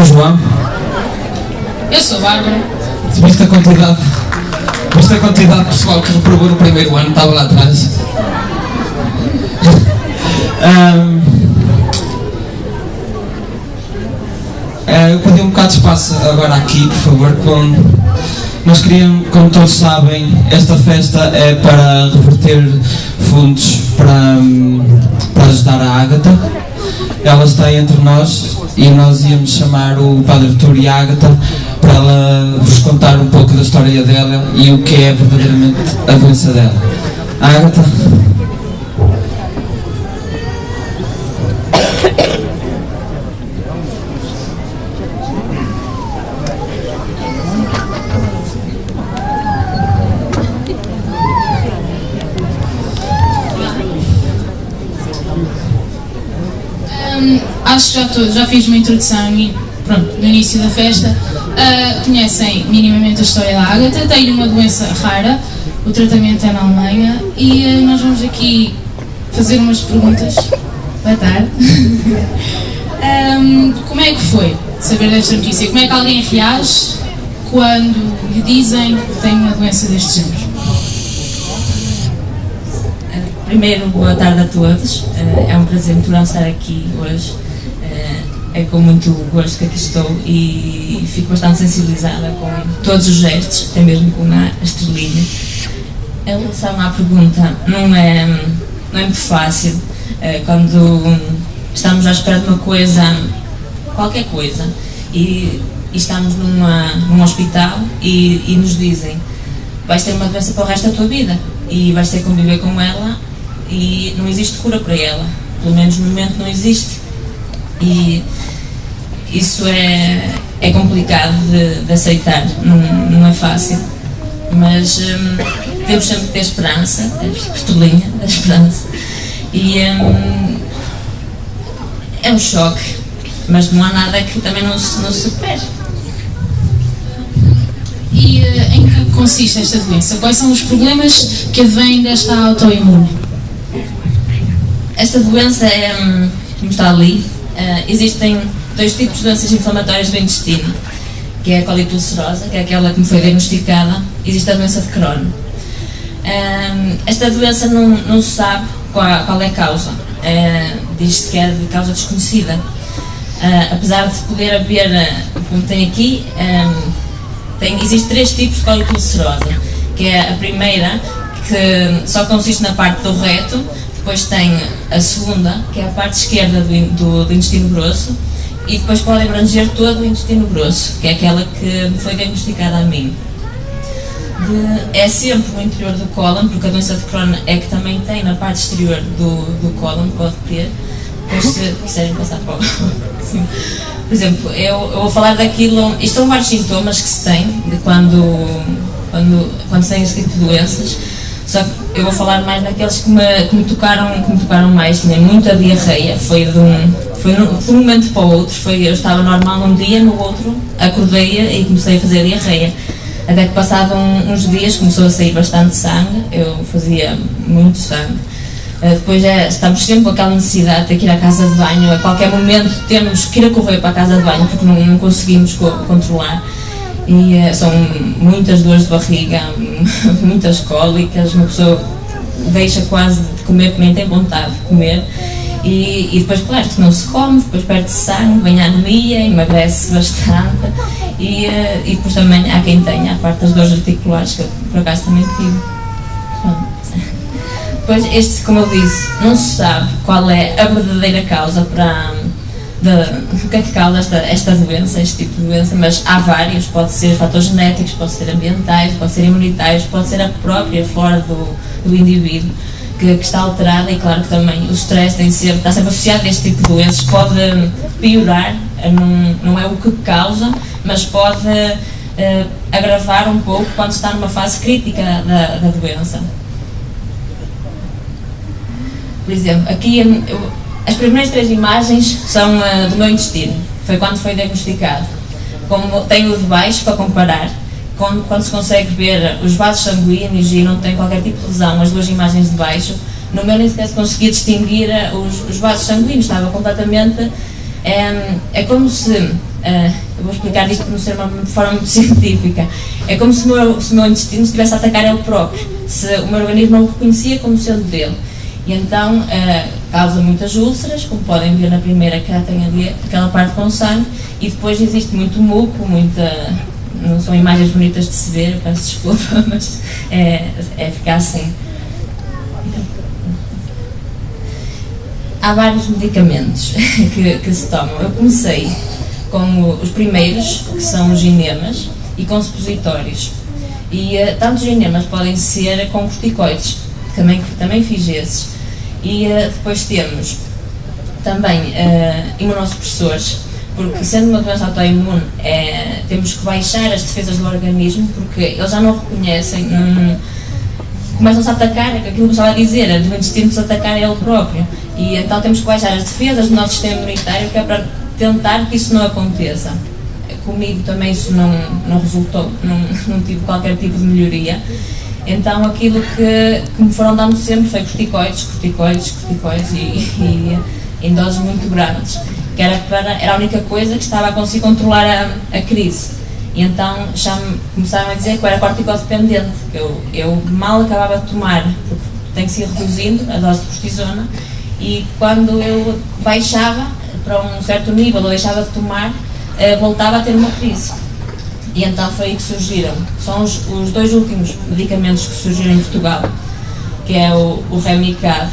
sou João. Eu sou Bárbara. Viste a quantidade de pessoal que reprovou no primeiro ano, estava lá atrás. Eu pedi um bocado de espaço agora aqui, por favor. Nós queríamos, como todos sabem, esta festa é para reverter fundos para ajudar a Ágata. Ela está entre nós e nós íamos chamar o Padre Artur e a Ágata para ela vos contar um pouco da história dela e o que é verdadeiramente a doença dela. Ágata? Acho que já fiz uma introdução no início da festa. Conhecem minimamente a história da Ágata. Tem uma doença rara, o tratamento é na Alemanha e nós vamos aqui fazer umas perguntas. Boa tarde. Como é que foi saber desta notícia? Como é que alguém reage quando lhe dizem que tem uma doença deste género? Primeiro, boa tarde a todos. É um prazer muito grande estar aqui hoje. É com muito gosto que aqui estou e fico bastante sensibilizada com todos os gestos, até mesmo com a estrelinha. Em relação à pergunta, não é muito fácil quando estamos à espera de uma coisa, qualquer coisa, e estamos num hospital e nos dizem: vais ter uma doença para o resto da tua vida e vais ter que conviver com ela e não existe cura para ela, pelo menos no momento não existe. E isso é complicado de aceitar, não é fácil, mas temos sempre que ter esperança, a estrelinha da esperança, e é um choque, mas não há nada que também não se supere. E em que consiste esta doença? Quais são os problemas que advêm desta autoimune? Esta doença como está ali, existem dois tipos de doenças inflamatórias do intestino, que é a colite ulcerosa, que é aquela que me foi diagnosticada. Existe a doença de Crohn. Esta doença não se sabe qual é a causa. Diz-se que é de causa desconhecida. Apesar de poder haver, como tem aqui, existem três tipos de colite ulcerosa, que é a primeira, que só consiste na parte do reto. Depois tem a segunda, que é a parte esquerda do intestino grosso, e depois pode abranger todo o intestino grosso, que é aquela que me foi diagnosticada a mim. É sempre no interior do cólon, porque a doença de Crohn é que também tem na parte exterior do cólon, pode ter. Depois, se quiserem passar para o... Sim. Por exemplo, eu vou falar daquilo, isto são vários sintomas que se tem de quando se tem esse tipo de doenças. Só que eu vou falar mais daqueles que me tocaram mais. Tinha muita diarreia, foi de um momento para o outro. Eu estava normal um dia, no outro acordei e comecei a fazer diarreia. Até que passavam uns dias começou a sair bastante sangue, eu fazia muito sangue. Depois estamos sempre com aquela necessidade de ter que ir à casa de banho. A qualquer momento temos que ir a correr para a casa de banho porque não conseguimos controlar. E são muitas dores de barriga, muitas cólicas, uma pessoa deixa quase de comer porque nem tem vontade de comer. E depois, claro, se não se come, depois perde sangue, vem a anemia, emagrece bastante. E depois também há quem tenha a parte das dores articulares, que eu por acaso também tive. Depois, como eu disse, não se sabe qual é a verdadeira causa o que é que causa esta doença, este tipo de doença, mas há vários. Pode ser fatores genéticos, pode ser ambientais, pode ser imunitários, pode ser a própria flora do indivíduo que está alterada. E claro que também o stress está sempre associado a este tipo de doenças. Pode piorar, não é o que causa, mas pode agravar um pouco quando está numa fase crítica da doença. Por exemplo, aqui as primeiras três imagens são do meu intestino, foi quando foi diagnosticado. Como tenho o de baixo para comparar, quando se consegue ver os vasos sanguíneos e não tem qualquer tipo de lesão, as duas imagens de baixo, no meu nem sequer se conseguia distinguir os vasos sanguíneos, estava completamente... É como se Eu vou explicar isto por não ser uma forma muito científica. É como se o meu intestino estivesse a atacar ele próprio, se o meu organismo não o reconhecia como sendo dele. E então causa muitas úlceras, como podem ver na primeira, que já tem ali aquela parte com sangue, e depois existe muito muco, não são imagens bonitas de se ver, peço desculpa, mas é ficar assim. Há vários medicamentos que se tomam. Eu comecei com os primeiros, que são os ginemas, e com supositórios. E tanto os ginemas podem ser com corticoides, também fiz esses. E depois temos também imunossupressores, porque sendo uma doença autoimune, temos que baixar as defesas do organismo, porque eles já não reconhecem, começam-se a atacar, aquilo que eu estava a dizer, do intestino se atacar a ele próprio. E então temos que baixar as defesas do nosso sistema imunitário, que é para tentar que isso não aconteça. Comigo também isso não resultou, não tive qualquer tipo de melhoria. Então aquilo que me foram dando sempre foi corticoides e em doses muito grandes, que era a única coisa que estava a conseguir controlar a crise. E então já começaram a dizer que eu era corticodependente, que eu mal acabava de tomar, porque tem que ir reduzindo a dose de cortisona, e quando eu baixava para um certo nível, ou deixava de tomar, voltava a ter uma crise. E então foi aí que surgiram. São os dois últimos medicamentos que surgiram em Portugal, que é o Remicade,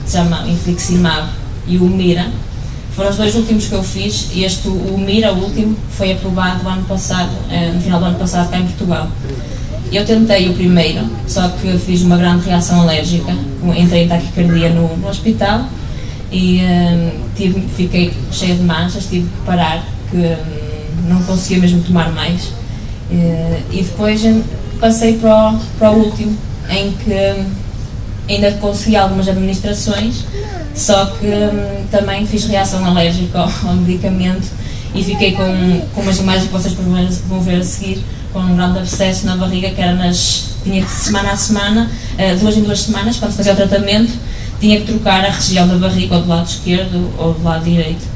que se chama Infliximab, e o Mira. Foram os dois últimos que eu fiz, e o Mira, o último, foi aprovado ano passado, no final do ano passado, cá em Portugal. Eu tentei o primeiro, só que fiz uma grande reação alérgica, entrei em taquicardia no hospital, e fiquei cheia de manchas, tive que parar, que não conseguia mesmo tomar mais. E depois passei para o último, em que ainda consegui algumas administrações, só que também fiz reação alérgica ao medicamento e fiquei com umas imagens que vocês vão ver a seguir, com um grande abscesso na barriga, que era tinha que semana a semana, 2 em 2 semanas, quando fazia o tratamento, tinha que trocar a região da barriga, ou do lado esquerdo ou do lado direito,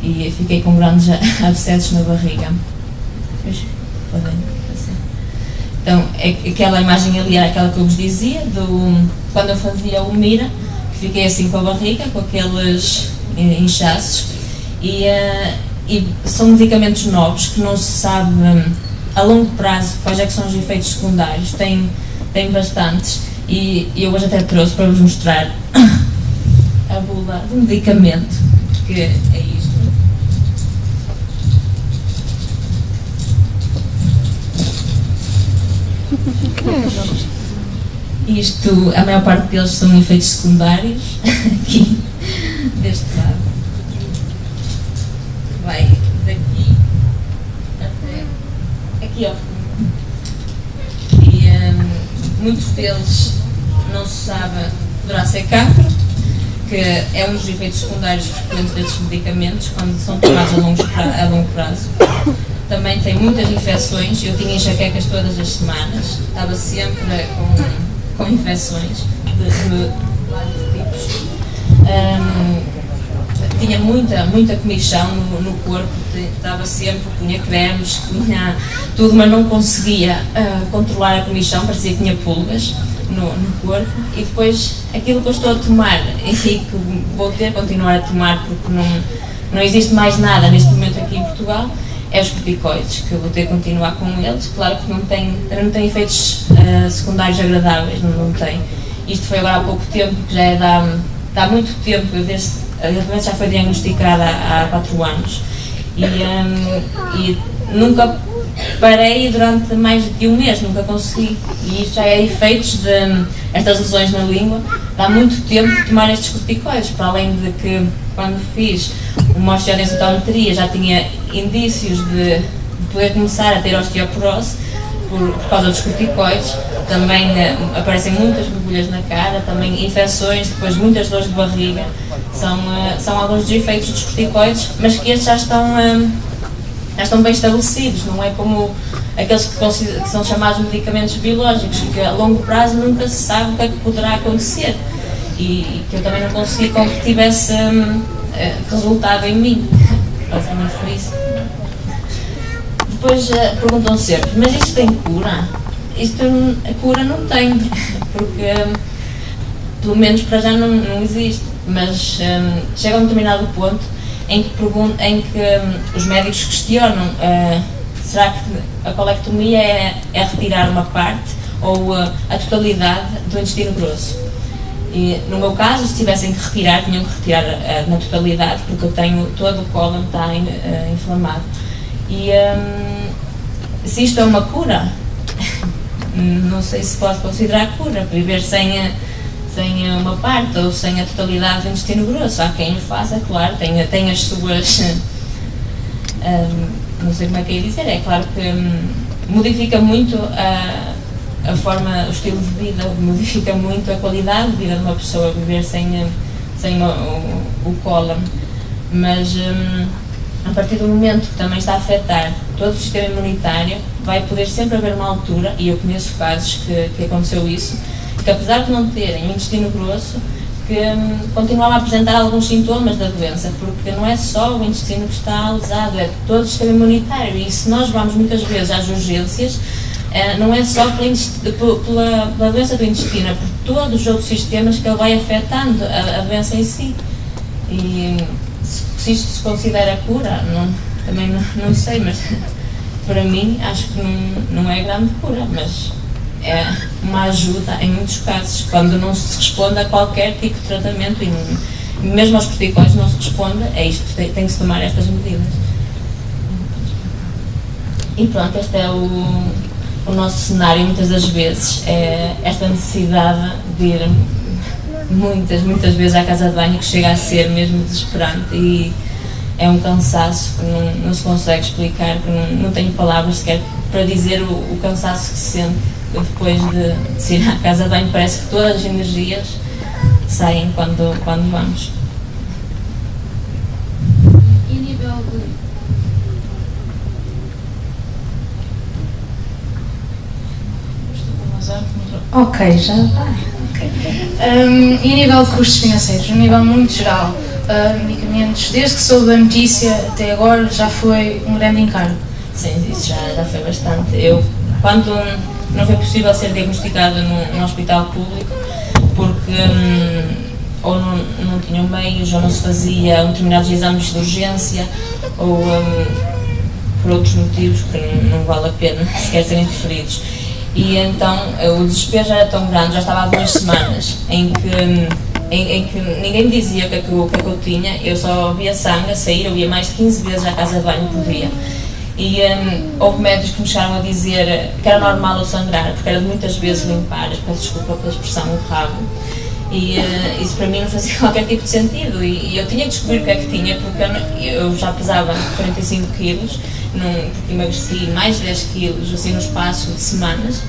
e fiquei com grandes abscessos na barriga. Então, aquela imagem ali era aquela que eu vos dizia, quando eu fazia o Mira, que fiquei assim com a barriga, com aqueles inchaços, e são medicamentos novos que não se sabe a longo prazo quais é que são os efeitos secundários. Tem bastantes, e eu hoje até trouxe para vos mostrar a bula do medicamento, que é isto. Isto, a maior parte deles são efeitos secundários, aqui, deste lado. Vai daqui até aqui ao fundo. E muitos deles não se sabe, poderá ser cancro, que é um dos efeitos secundários frequentes destes medicamentos, quando são tomados a longo prazo. Também tem muitas infecções, eu tinha enxaquecas todas as semanas, estava sempre com infecções de vários tipos. Tinha muita comichão no corpo, estava sempre, punha cremes, punha tudo, mas não conseguia controlar a comichão, parecia que tinha pulgas no corpo. E depois aquilo que eu estou a tomar e que vou ter que continuar a tomar, porque não existe mais nada neste momento aqui em Portugal, é os corticoides, que eu vou ter que continuar com eles. Claro que não tem efeitos secundários agradáveis, não tem. Isto foi agora há pouco tempo, que já é há muito tempo, a doença já foi diagnosticada há 4 anos, e nunca parei durante mais de um mês, nunca consegui. E isto já é efeitos estas lesões na língua, dá muito tempo de tomar estes corticoides, para além de que quando fiz uma osteodensitometria já tinha indícios de poder começar a ter osteoporose por causa dos corticoides. Também aparecem muitas borbulhas na cara, também infecções, depois muitas dores de barriga. São alguns dos efeitos dos corticoides, mas que estes já estão bem estabelecidos, não é como aqueles que são chamados medicamentos biológicos, que a longo prazo nunca se sabe o que é que poderá acontecer, e que eu também não consegui com que tivesse resultado em mim. Basicamente foi isso. Depois perguntam sempre, mas isto tem cura? Isto, a cura não tem, porque pelo menos para já não existe, mas chega a um determinado ponto em que os médicos questionam será que a colectomia é retirar uma parte ou a totalidade do intestino grosso. E no meu caso, se tivessem que retirar, tinham que retirar na totalidade, porque eu tenho todo o cólon está inflamado. E se isto é uma cura, não sei se pode considerar cura, viver sem uma parte ou sem a totalidade do intestino grosso. Há quem o faça, claro, tem as suas... não sei como é que ia dizer, é claro que modifica muito a forma, o estilo de vida, modifica muito a qualidade de vida de uma pessoa, viver sem o cólon. Mas a partir do momento que também está a afetar todo o sistema imunitário, vai poder sempre haver uma altura, e eu conheço casos que aconteceu isso, que apesar de não terem o intestino grosso, que continuam a apresentar alguns sintomas da doença, porque não é só o intestino que está lesado, é todo o sistema imunitário. E se nós vamos muitas vezes às urgências, não é só pela doença do intestino, é por todos os outros sistemas que ele vai afetando a doença em si. E se isto se considera cura, também não sei, mas para mim acho que não é grande cura, mas é uma ajuda em muitos casos, quando não se responde a qualquer tipo de tratamento e mesmo aos corticóides não se responde, é isto, tem que se tomar estas medidas. E pronto, este é o nosso cenário. Muitas das vezes é esta necessidade de ir muitas vezes à casa de banho, que chega a ser mesmo desesperante, e é um cansaço que não se consegue explicar, que não tenho palavras sequer para dizer o cansaço que se sente depois de ir à casa de banho. Parece que todas as energias saem quando vamos. E a nível de... Ok, já vai. Okay. E a nível de custos financeiros, a nível muito geral, medicamentos, desde que soube da notícia até agora, já foi um grande encargo? Sim, isso já foi bastante. Quando não foi possível ser diagnosticada num hospital público, porque ou não tinham meios, ou não se fazia determinados exames de urgência, ou por outros motivos que não vale a pena sequer serem referidos. E então o desespero já era tão grande, já estava há 2 semanas, em que ninguém me dizia o que é que eu tinha, eu só via sangue a sair, eu ia mais de 15 vezes à casa de banho por dia. E houve médicos que me chegaram a dizer que era normal eu sangrar, porque era de muitas vezes limpar, peço desculpa pela expressão, o rabo. E isso para mim não fazia qualquer tipo de sentido, e eu tinha que descobrir o que é que tinha, porque eu já pesava 45 quilos, porque emagreci mais de 10 quilos assim no espaço de semanas,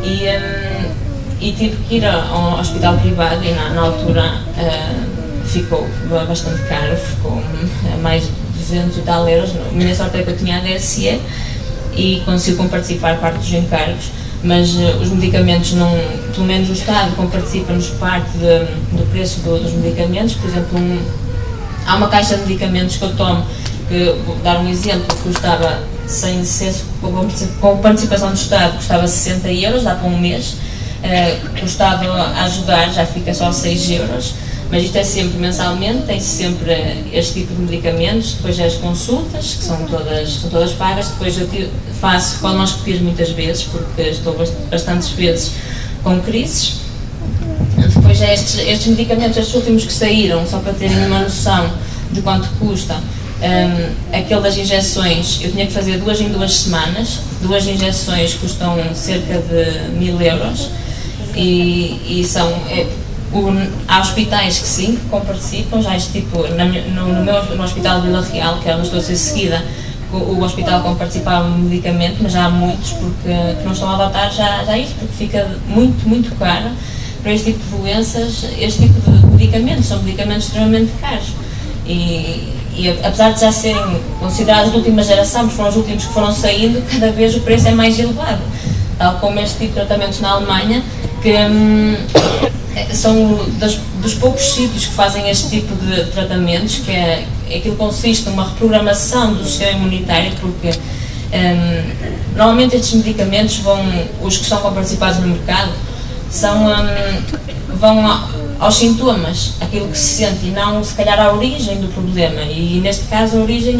e tive que ir a um hospital privado, e na altura ficou bastante caro, ficou a mais de 200 e tal euros. A minha sorte é que eu tinha a DSE e consegui participar parte dos encargos, mas os medicamentos não, pelo menos o Estado participa-nos parte do preço dos medicamentos. Por exemplo, há uma caixa de medicamentos que eu tomo, que vou dar um exemplo, que custava, com participação do Estado, custava 60 euros, dá para um mês. O Estado a ajudar já fica só 6 euros, mas isto é sempre mensalmente, tem sempre este tipo de medicamentos. Depois as consultas, que são todas pagas. Depois eu faço colonoscopias muitas vezes, porque estou bastantes vezes com crises. Depois já estes medicamentos, estes últimos que saíram, só para terem uma noção de quanto custa, aquele das injeções, eu tinha que fazer 2 em 2 semanas. 2 injeções custam cerca de 1000 euros, e há hospitais que sim, que participam, já este tipo, no Hospital de Vila Real, que é onde estou a ser seguida, o hospital participava no medicamento, mas já há muitos que não estão a adotar já isso, porque fica muito caro para este tipo de doenças. Este tipo de medicamentos são medicamentos extremamente caros, e apesar de já serem considerados de última geração, porque foram os últimos que foram saindo, cada vez o preço é mais elevado, tal como este tipo de tratamentos na Alemanha, que são dos poucos sítios que fazem este tipo de tratamentos, que é aquilo que consiste numa reprogramação do sistema imunitário, porque Normalmente estes medicamentos os que estão participados no mercado, vão aos sintomas, aquilo que se sente, e não se calhar à origem do problema. E neste caso a origem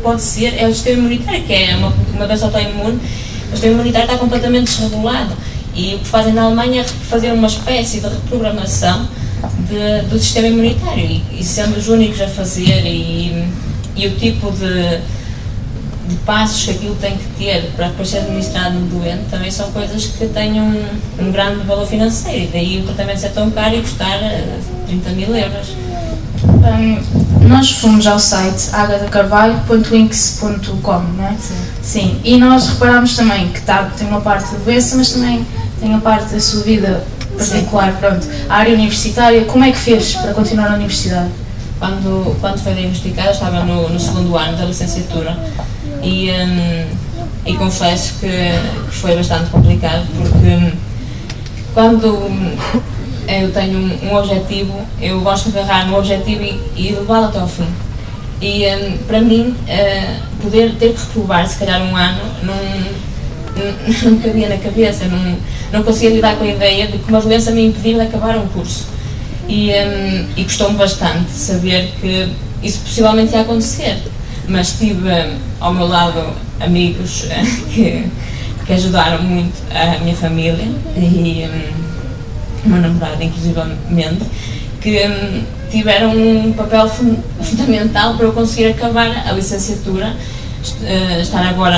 pode ser o sistema imunitário, que é uma doença autoimune. O sistema imunitário está completamente desregulado, e o que fazem na Alemanha é fazer uma espécie de reprogramação do sistema imunitário, e sendo os únicos a fazer, e o tipo de passos que aquilo tem que ter para depois ser administrado no doente, também são coisas que têm um grande valor financeiro, e daí o tratamento ser tão caro e custar 30.000 euros. Nós fomos ao site agatacarvalho.links.com, não é? Sim. E nós reparámos também que tem uma parte da doença, mas também tem a parte da sua vida particular. Sim. Pronto. A área universitária, como é que fez para continuar na universidade? Quando foi diagnosticada, eu estava no 2º ano da licenciatura, e confesso que foi bastante complicado, porque quando eu tenho um objetivo, eu gosto de agarrar no objetivo e levá-lo até ao fim. E para mim, poder ter que reprovar se calhar um ano não me cabia na cabeça, não conseguia lidar com a ideia de que uma doença me impedir de acabar um curso. E custou-me bastante saber que isso possivelmente ia acontecer, mas tive ao meu lado amigos que ajudaram muito a minha família, e o meu namorado inclusivamente, que tiveram um papel fundamental para eu conseguir acabar a licenciatura, estar agora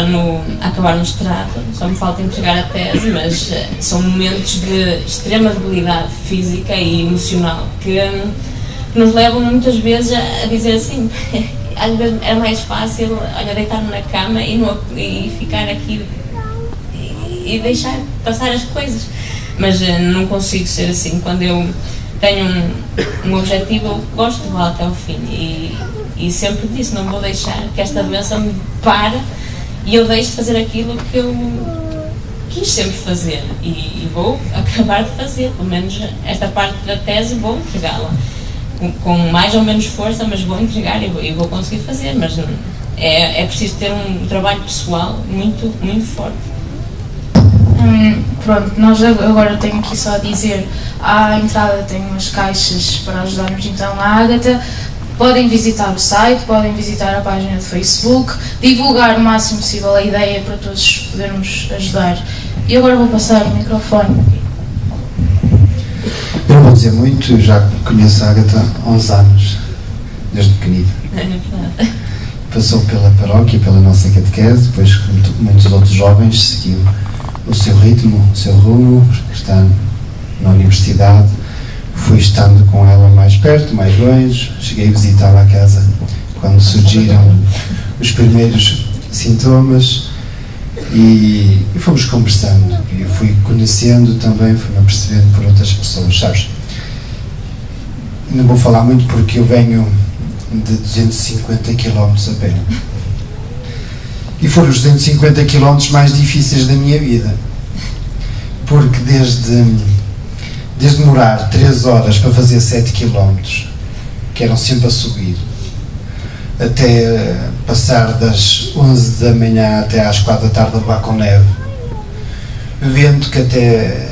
a acabar no mestrado. Só me falta entregar a tese, mas são momentos de extrema debilidade física e emocional que nos levam muitas vezes a dizer assim, às vezes é mais fácil, olha, deitar-me na cama e ficar aqui e deixar passar as coisas, mas não consigo ser assim. Quando eu tenho um objetivo, eu gosto de levar até ao fim, e sempre disse, não vou deixar que esta doença me pare e eu deixe de fazer aquilo que eu quis sempre fazer, e vou acabar de fazer, pelo menos esta parte da tese vou entregá-la, com mais ou menos força, mas vou entregar e vou conseguir fazer, mas é preciso ter um trabalho pessoal muito, muito forte. Pronto, nós agora tenho aqui só a dizer, à entrada tem umas caixas para ajudarmos então a Ágata. Podem visitar o site, podem visitar a página do Facebook, divulgar o máximo possível a ideia para todos podermos ajudar. E agora vou passar o microfone. Eu não vou dizer muito, eu já conheço a Ágata há 11 anos, desde pequenita. Passou pela paróquia, pela nossa catequese, depois como muitos outros jovens seguiu o seu ritmo, o seu rumo, está na universidade. Fui estando com ela mais perto, mais longe, cheguei a visitá-la à casa quando surgiram os primeiros sintomas, e fomos conversando, e eu fui conhecendo também, fui-me apercebendo por outras pessoas, sabes? Não vou falar muito porque eu venho de 250 km a pé, e foram os 250 km mais difíceis da minha vida, porque desde demorar 3 horas para fazer 7 km, que eram sempre a subir, até passar das 11 da manhã até às 4 da tarde a levar com neve, vento que até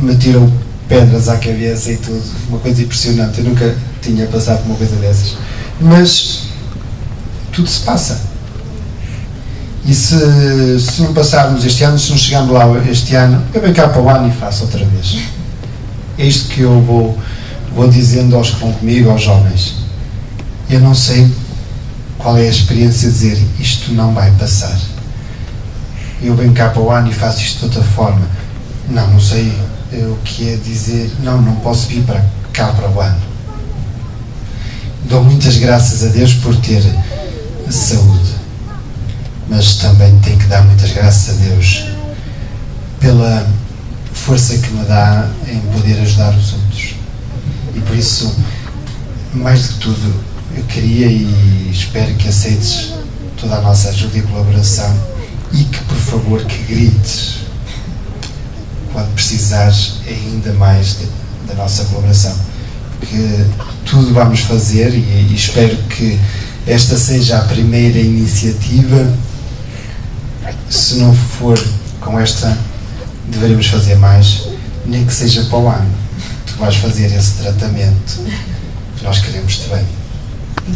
me tirou pedras à cabeça e tudo, uma coisa impressionante. Eu nunca tinha passado por uma coisa dessas, mas tudo se passa. E se não passarmos este ano, se não chegarmos lá este ano, eu venho cá para o ano e faço outra vez. É isto que eu vou dizendo aos que vão comigo, aos jovens. Eu não sei qual é a experiência de dizer isto não vai passar. Eu venho cá para o ano e faço isto de outra forma. Não sei o que é dizer não posso vir para cá para o ano. Dou muitas graças a Deus por ter saúde, mas também tenho que dar muitas graças a Deus pela força que me dá em poder ajudar os outros. E por isso, mais do que tudo, eu queria e espero que aceites toda a nossa ajuda e colaboração, e que, por favor, que grites quando precisares ainda mais da nossa colaboração, porque tudo vamos fazer, e espero que esta seja a primeira iniciativa se não for com esta, deveríamos fazer mais, nem que seja para o ano. Tu vais fazer esse tratamento que nós queremos te bem.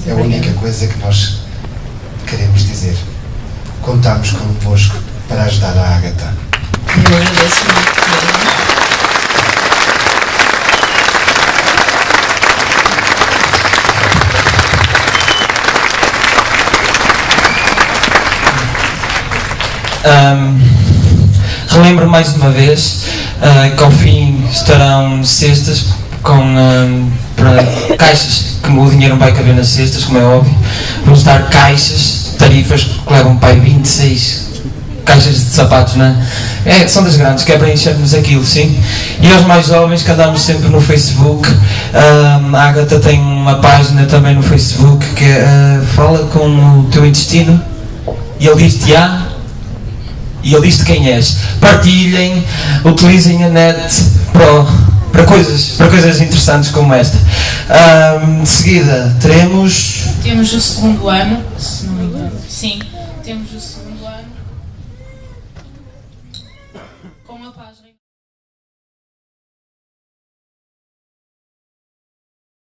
É a única coisa que nós queremos dizer. Contamos convosco para ajudar a Ágata. Eu agradeço muito. Relembro mais uma vez que ao fim estarão cestas com para caixas, que o dinheiro não vai caber nas cestas, como é óbvio. Vão estar caixas, tarifas que levam para aí 26 caixas de sapatos, não é? São das grandes, que é para enchermos aquilo, sim. E aos mais jovens que andamos sempre no Facebook, a Ágata tem uma página também no Facebook que fala com o teu intestino e ele diz-te e ele diz-te quem és. Partilhem, utilizem a net para coisas interessantes como esta. De seguida teremos o segundo ano, se não me engano. Sim, temos o segundo ano com a página.